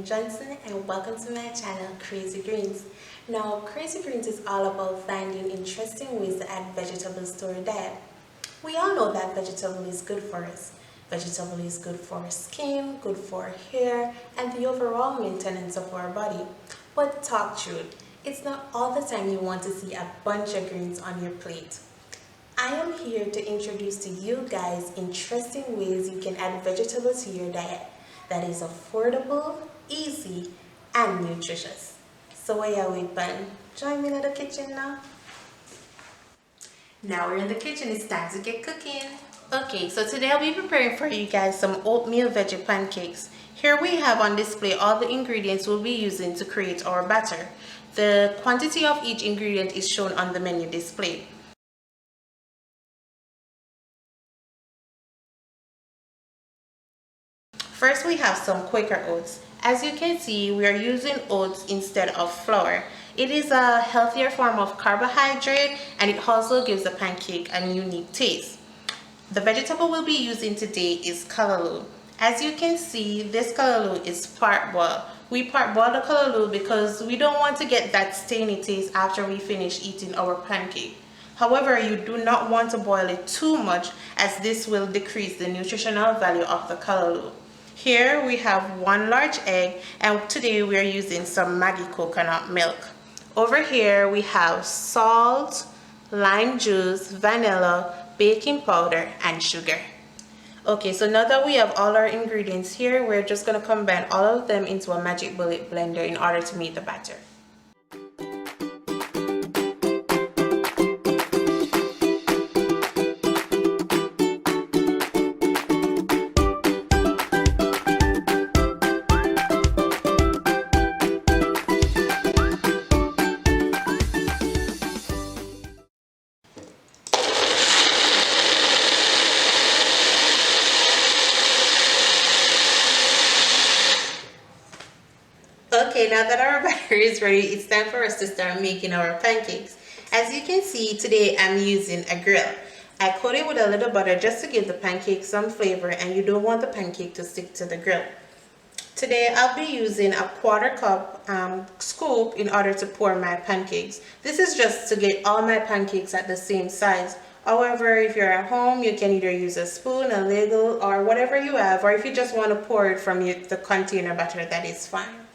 Johnson and welcome to my channel Crazy Greens. Now Crazy Greens is all about finding interesting ways to add vegetables to our diet. We all know that vegetable is good for us. Vegetable is good for our skin, good for our hair, and the overall maintenance of our body. But talk truth, it's not all the time you want to see a bunch of greens on your plate. I am here to introduce to you guys interesting ways you can add vegetables to your diet that is affordable, easy, and nutritious. So what are we waiting? Join me in the kitchen now. Now we're in the kitchen, it's time to get cooking. Okay, so today I'll be preparing for you guys some oatmeal veggie pancakes. Here we have on display all the ingredients we'll be using to create our batter. The quantity of each ingredient is shown on the menu display. First, we have some Quaker oats. As you can see, we are using oats instead of flour. It is a healthier form of carbohydrate and it also gives the pancake a unique taste. The vegetable we'll be using today is callaloo. As you can see, this callaloo is part boiled. We part boil the callaloo because we don't want to get that stainy taste after we finish eating our pancake. However, you do not want to boil it too much as this will decrease the nutritional value of the callaloo. Here we have 1 large egg and today we are using some Maggi coconut milk. Over here we have salt, lime juice, vanilla, baking powder, and sugar. Okay, so now that we have all our ingredients here, we're just going to combine all of them into a magic bullet blender in order to make the batter. Okay, now that our batter is ready, it's time for us to start making our pancakes. As you can see, today I'm using a grill. I coat it with a little butter just to give the pancake some flavor, and you don't want the pancake to stick to the grill. Today I'll be using a 1/4 cup scoop in order to pour my pancakes. This is just to get all my pancakes at the same size. However, if you're at home, you can either use a spoon, a ladle, or whatever you have, or if you just want to pour it from the container batter, that is fine.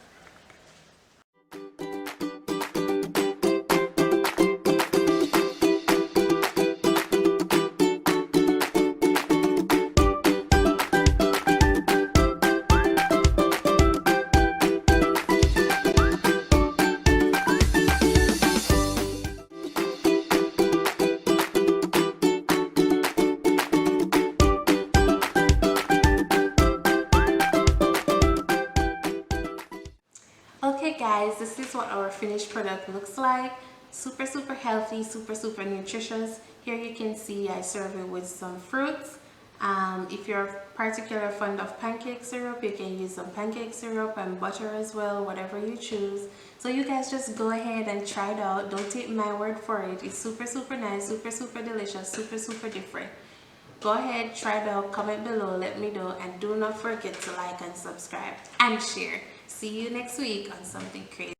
Okay guys, this is what our finished product looks like. Super healthy, super nutritious. Here you can see I serve it with some fruits. If you're particularly fond of pancake syrup, you can use some pancake syrup and butter as well, whatever you choose. So you guys just go ahead and try it out. Don't take my word for it. It's super nice, super delicious, super different. Go ahead, try it out, comment below, let me know, and do not forget to like and subscribe and share. See you next week on something crazy.